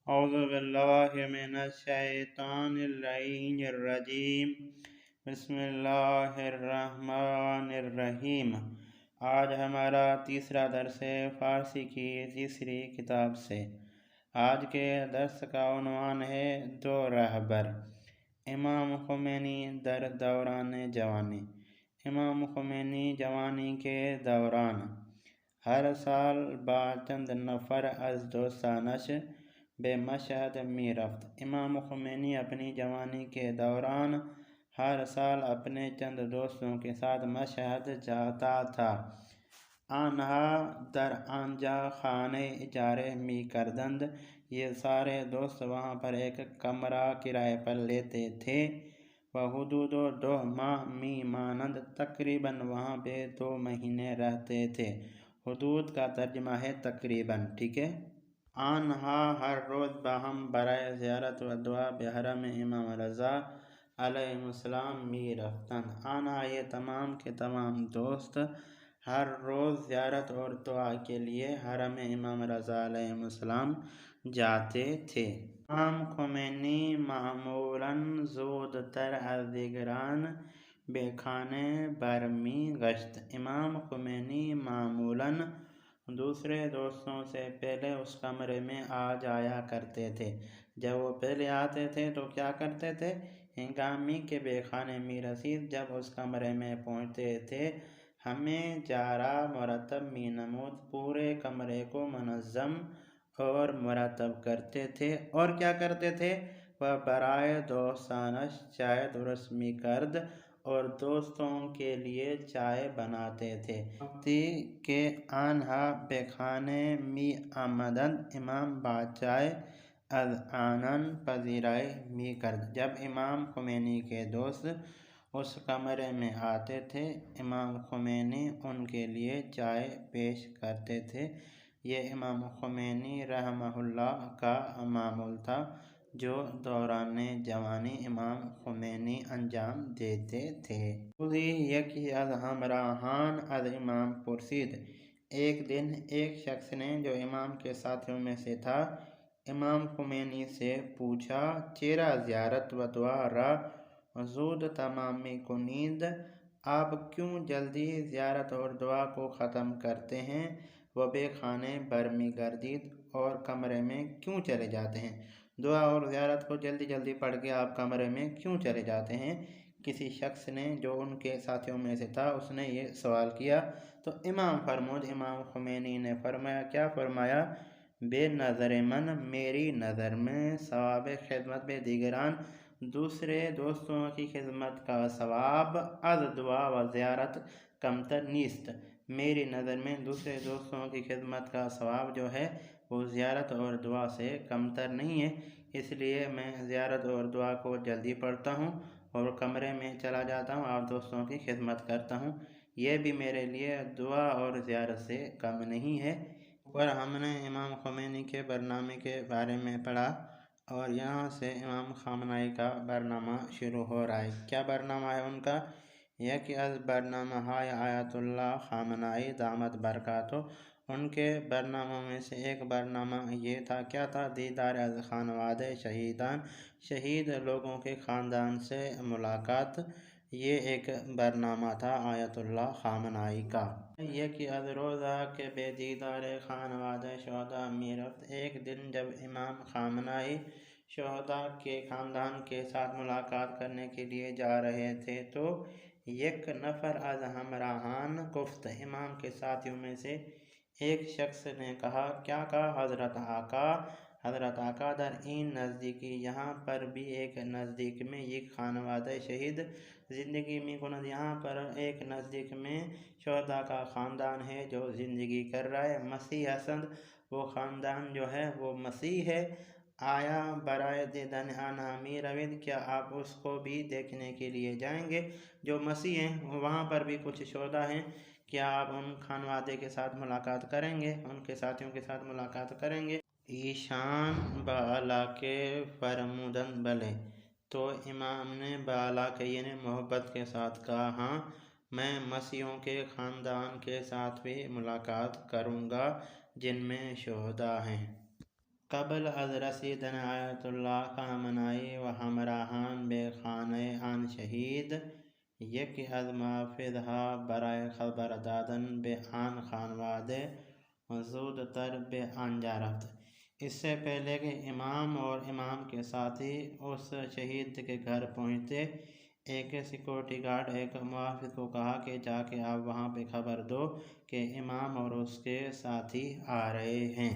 اعوذ باللہ من الشیطان اللعین الرجیم بسم اللہ الرحمن الرحیم۔ آج ہمارا تیسرا درس ہے فارسی کی تیسری کتاب سے۔ آج کے درس کا عنوان ہے دو رہبر۔ امام خمینی در دوران جوانی۔ امام خمینی جوانی کے دوران ہر سال با چند نفر از دوستانش بے مشہد می رفت۔ امام خمینی اپنی جوانی کے دوران ہر سال اپنے چند دوستوں کے ساتھ مشہد جاتا تھا۔ آنہا در آنجا خانے اجارے می کردند۔ یہ سارے دوست وہاں پر ایک کمرہ کرائے پر لیتے تھے و حدود 2 ماہ می مانند تقریباً وہاں پہ 2 مہینے رہتے تھے۔ حدود کا ترجمہ ہے تقریباً، ٹھیک ہے۔ آنہا ہر روز باہم برائے زیارت و دعا بحرم امام رضا علیہ السلام می رفتند۔ آنہا یہ تمام کے تمام دوست ہر روز زیارت اور دعا کے لیے حرم امام رضا علیہ السلام جاتے تھے۔ امام خمینی معمولاً زودتر از دیگران بے خانے بر می گشت۔ امام خمینی معمولاً دوسرے دوستوں سے پہلے اس کمرے میں آ جایا کرتے تھے۔ جب وہ پہلے آتے تھے تو کیا کرتے تھے؟ ہنگامی کے بے خانے می رسید جب اس کمرے میں پہنچتے تھے ہمیں جارا مرتب می نمود، پورے کمرے کو منظم اور مرتب کرتے تھے اور کیا کرتے تھے؟ وہ برائے دوستانش چائے درست می کرد اور دوستوں کے لیے چائے بناتے تھے۔ وقتی کہ آنہا بے خانے می آمدند امام با چائے از آنان پذیرائی می کرد۔ جب امام خمینی کے دوست اس کمرے میں آتے تھے امام خمینی ان کے لیے چائے پیش کرتے تھے۔ یہ امام خمینی رحمہ اللہ کا معمول تھا جو دوران جوانی امام خمینی انجام دیتے تھے۔ روزی یکی از ہمراہان از امام پرسید۔ ایک دن ایک شخص نے جو امام کے ساتھیوں میں سے تھا امام خمینی سے پوچھا چرا زیارت و دعا را زود تمام می کنید؟ آپ کیوں جلدی زیارت اور دعا کو ختم کرتے ہیں و بے خانے بر می گردید اور کمرے میں کیوں چلے جاتے ہیں؟ دعا اور زیارت کو جلدی جلدی پڑھ کے آپ کمرے میں کیوں چلے جاتے ہیں؟ کسی شخص نے جو ان کے ساتھیوں میں سے تھا اس نے یہ سوال کیا تو امام فرمود امام خمینی نے فرمایا، کیا فرمایا؟ بے نظر من میری نظر میں ثواب خدمت بے دیگران دوسرے دوستوں کی خدمت کا ثواب از دعا و زیارت کمتر نیست۔ میری نظر میں دوسرے دوستوں کی خدمت کا ثواب جو ہے وہ زیارت اور دعا سے کمتر نہیں ہے، اس لیے میں زیارت اور دعا کو جلدی پڑھتا ہوں اور کمرے میں چلا جاتا ہوں، آپ دوستوں کی خدمت کرتا ہوں، یہ بھی میرے لیے دعا اور زیارت سے کم نہیں ہے۔ اوپر ہم نے امام خمینی کے برنامے کے بارے میں پڑھا اور یہاں سے امام خامنائی کا برنامہ شروع ہو رہا ہے۔ کیا برنامہ ہے ان کا؟ یکی از برنامہ ہائے آیت اللہ خامنائی دامت برکاتہ، ان کے برناموں میں سے ایک برنامہ یہ تھا، کیا تھا؟ دیدار از خانوادہ شہیدان، شہید لوگوں کے خاندان سے ملاقات، یہ ایک برنامہ تھا آیت اللہ خامنائی کا۔ یکی از روزہ کے بے دیدار خانوادہ شہداء می رفت۔ ایک دن جب امام خامنائی شہداء کے خاندان کے ساتھ ملاقات کرنے کے لیے جا رہے تھے تو یک نفر از ہمراہان گفت، امام کے ساتھیوں میں سے ایک شخص نے کہا، کیا کہا؟ حضرت آقا در این نزدیکی یہاں پر بھی ایک نزدیک میں یک خانوادہ شہید زندگی می کند، یہاں پر ایک نزدیک میں شہداء کا خاندان ہے جو زندگی کر رہا ہے، مسیح ہستند، وہ خاندان جو ہے وہ مسیح ہے، آیا برائے دیدن آنہا می روید؟ کیا آپ اس کو بھی دیکھنے کے لیے جائیں گے جو مسیح ہیں؟ وہاں پر بھی کچھ شہداء ہیں، کیا آپ ان خانوادے کے ساتھ ملاقات کریں گے، ان کے ساتھیوں کے ساتھ ملاقات کریں گے؟ ایشان بالا کے فرمودند بلے، تو امام نے بالا کے یعنی محبت کے ساتھ کہا، ہاں میں مسیحوں کے خاندان کے ساتھ بھی ملاقات کروں گا جن میں شہداء ہیں۔ قبل از رسیدن آیت اللہ خامنائی و ہمراہان بے خانه آن شہید یکی از محافظها برای خبر دادن به آن خانواده زودتر به آنجا رفت۔ اس سے پہلے کہ امام اور امام کے ساتھی اس شہید کے گھر پہنچتے، ایک سیکورٹی گارڈ ایک محافظ کو کہا کہ جا کے آپ وہاں پہ خبر دو کہ امام اور اس کے ساتھی آ رہے ہیں۔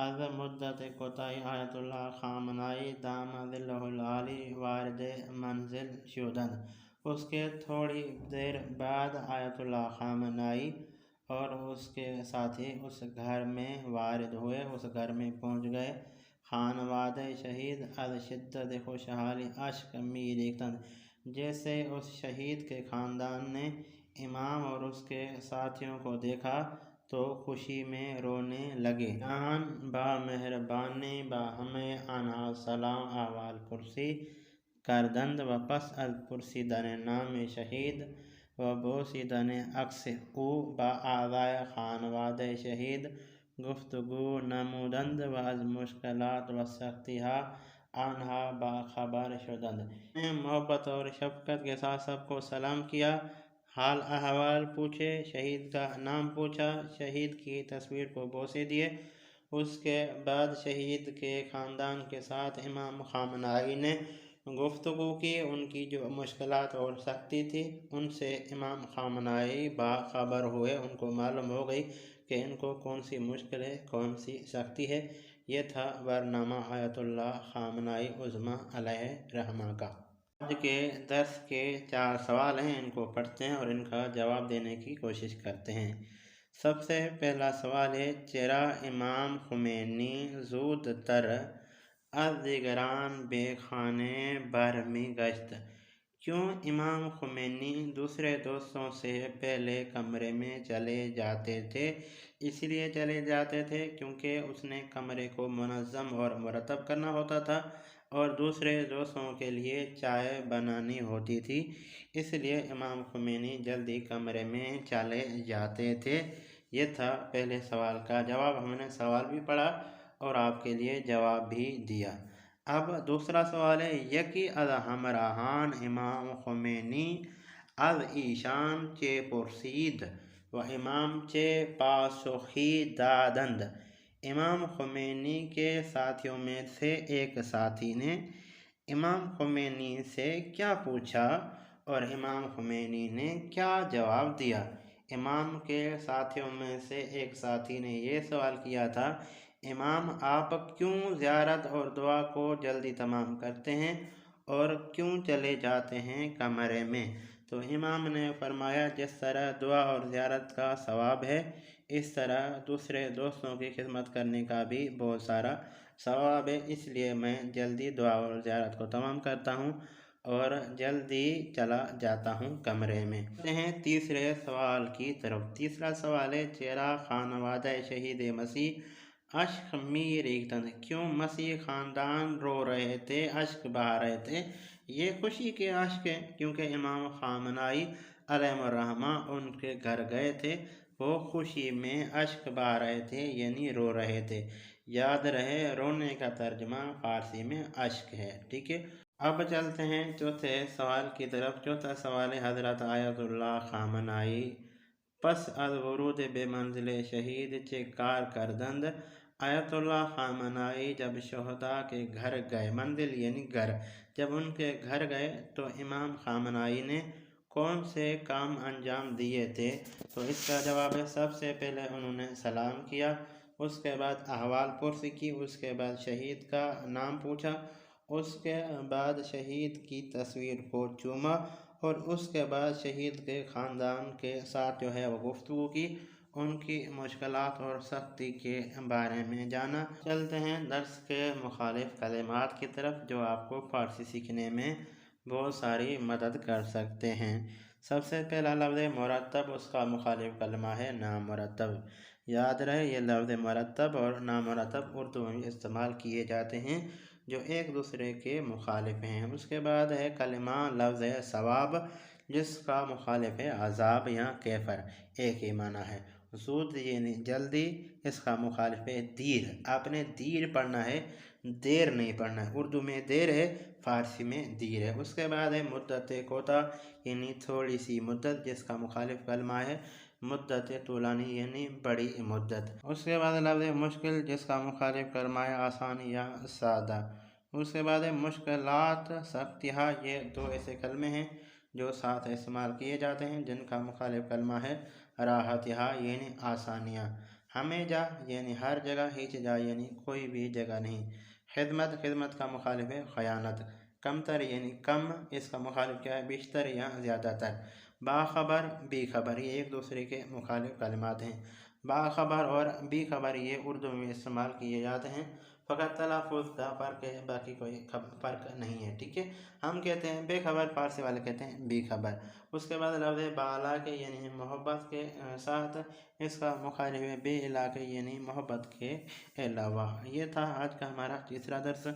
از مدت کوتاہی آیت اللہ خامنائی دام ظلہ العالی وارد منزل شدند۔ اس کے تھوڑی دیر بعد آیت اللہ خامنائی اور اس کے ساتھی اس گھر میں وارد ہوئے، اس گھر میں پہنچ گئے۔ خانوادہ شہید از شدت خوشحالی اشک می ریختند۔ جیسے اس شہید کے خاندان نے امام اور اس کے ساتھیوں کو دیکھا تو خوشی میں رونے لگے۔ جان با مہربانی با ہمیں آنها سلام احوال پرسی کردند و پس از پرسیدن نام شہید و بوسیدن عکس او با اعضای خانواده شہید گفتگو نمودند و از مشکلات و سختی‌ها آنها باخبر شدند۔ محبت اور شفقت کے ساتھ سب کو سلام کیا، حال احوال پوچھے، شہید کا نام پوچھا، شہید کی تصویر کو بوسے دیے۔ اس کے بعد شہید کے خاندان کے ساتھ امام خامنائی نے گفتگو کی، ان کی جو مشکلات اور سختی تھی ان سے امام خامنائی باخبر ہوئے، ان کو معلوم ہو گئی کہ ان کو کون سی مشکل ہے، کون سی سختی ہے۔ یہ تھا برنامہ آیت اللہ خامنائی عظمیٰ علیہ رحمہ کا۔ آج کے درس کے 4 سوال ہیں، ان کو پڑھتے ہیں اور ان کا جواب دینے کی کوشش کرتے ہیں۔ سب سے پہلا سوال ہے، چرا امام خمینی زود تر از دیگران بے خانه برمی گشت؟ کیوں امام خمینی دوسرے دوستوں سے پہلے کمرے میں چلے جاتے تھے؟ اس لیے چلے جاتے تھے کیونکہ اس نے کمرے کو منظم اور مرتب کرنا ہوتا تھا اور دوسرے دوستوں کے لیے چائے بنانی ہوتی تھی، اس لیے امام خمینی جلدی کمرے میں چلے جاتے تھے۔ یہ تھا پہلے سوال کا جواب۔ ہم نے سوال بھی پڑھا اور آپ کے لیے جواب بھی دیا۔ اب دوسرا سوال ہے، یکی از ہمراہان امام خمینی از ایشان چه پرسید و امام چه پاسخی دادند؟ امام خمینی کے ساتھیوں میں سے ایک ساتھی نے امام خمینی سے کیا پوچھا اور امام خمینی نے کیا جواب دیا؟ امام کے ساتھیوں میں سے ایک ساتھی نے یہ سوال کیا تھا، امام آپ کیوں زیارت اور دعا کو جلدی تمام کرتے ہیں اور کیوں چلے جاتے ہیں کمرے میں؟ تو امام نے فرمایا، جس طرح دعا اور زیارت کا ثواب ہے اس طرح دوسرے دوستوں کی خدمت کرنے کا بھی بہت سارا ثواب ہے، اس لیے میں جلدی دعا اور زیارت کو تمام کرتا ہوں اور جلدی چلا جاتا ہوں کمرے میں۔ تیسرے سوال کی طرف۔ تیسرا سوال ہے، چرا خانوادہ شہید مسیح اشک می ریختند؟ کیوں مسیح خاندان رو رہے تھے، اشک بہا رہے تھے؟ یہ خوشی کے اشک ہیں کیونکہ امام خامنائی علیہ الرحمہ ان کے گھر گئے تھے، وہ خوشی میں اشک بہا رہے تھے یعنی رو رہے تھے۔ یاد رہے رونے کا ترجمہ فارسی میں اشک ہے، ٹھیک ہے۔ اب چلتے ہیں چوتھے سوال کی طرف۔ چوتھا سوال ہے، حضرت آیت اللہ خامنائی پس از ورود بے منزل شہید چه کار کردند؟ آیت اللہ خامنائی جب شہداء کے گھر گئے، منزل یعنی گھر، جب ان کے گھر گئے تو امام خامنائی نے کون سے کام انجام دیے تھے؟ تو اس کا جواب ہے، سب سے پہلے انہوں نے سلام کیا، اس کے بعد احوال پرسی کی، اس کے بعد شہید کا نام پوچھا، اس کے بعد شہید کی تصویر کو چوما اور اس کے بعد شہید کے خاندان کے ساتھ جو ہے وہ گفتگو کی، ان کی مشکلات اور سختی کے بارے میں جانا۔ چلتے ہیں درس کے مخالف کلمات کی طرف جو آپ کو فارسی سیکھنے میں بہت ساری مدد کر سکتے ہیں۔ سب سے پہلا لفظ مرتب، اس کا مخالف کلمہ ہے نامرتب۔ یاد رہے یہ لفظ مرتب اور نامرتب اردو میں استعمال کیے جاتے ہیں جو ایک دوسرے کے مخالف ہیں۔ اس کے بعد ہے کلمہ لفظ ثواب، جس کا مخالف ہے عذاب یا کیفر، ایک ہی معنی ہے۔ زود یعنی جلدی، اس کا مخالف ہے دیر، آپ نے دیر پڑھنا ہے، دیر نہیں پڑھنا ہے، اردو میں دیر ہے، فارسی میں دیر ہے۔ اس کے بعد ہے مدت کوتاہ یعنی تھوڑی سی مدت، جس کا مخالف کلمہ ہے مدت طولانی یعنی بڑی مدت۔ اس کے بعد لفظ مشکل، جس کا مخالف کلمہ ہے آسان یا سادہ۔ اس کے بعد ہے مشکلات سختیہ، یہ دو ایسے کلمے ہیں جو ساتھ استعمال کیے جاتے ہیں، جن کا مخالف کلمہ ہے راحتیہ یعنی آسانیاں۔ ہمیجہ یعنی ہر جگہ، ہیچ جا یعنی کوئی بھی جگہ نہیں۔ خدمت، خدمت کا مخالف ہے خیانت۔ کمتر یعنی کم، اس کا مخالف کیا ہے بیشتر یا زیادہ تر۔ باخبر، بے خبر، یہ ایک دوسرے کے مخالف کلمات ہیں۔ باخبر اور بے خبر یہ اردو میں استعمال کیے جاتے ہیں، فقط تلفظ کا فرق ہے، باقی کوئی فرق نہیں ہے، ٹھیک ہے۔ ہم کہتے ہیں بے خبر، فارسی والے کہتے ہیں بے خبر۔ اس کے بعد لفظ بالا کے یعنی محبت کے ساتھ، اس کا مخالف ہے بے علاقے یعنی محبت کے علاوہ۔ یہ تھا آج کا ہمارا تیسرا درس۔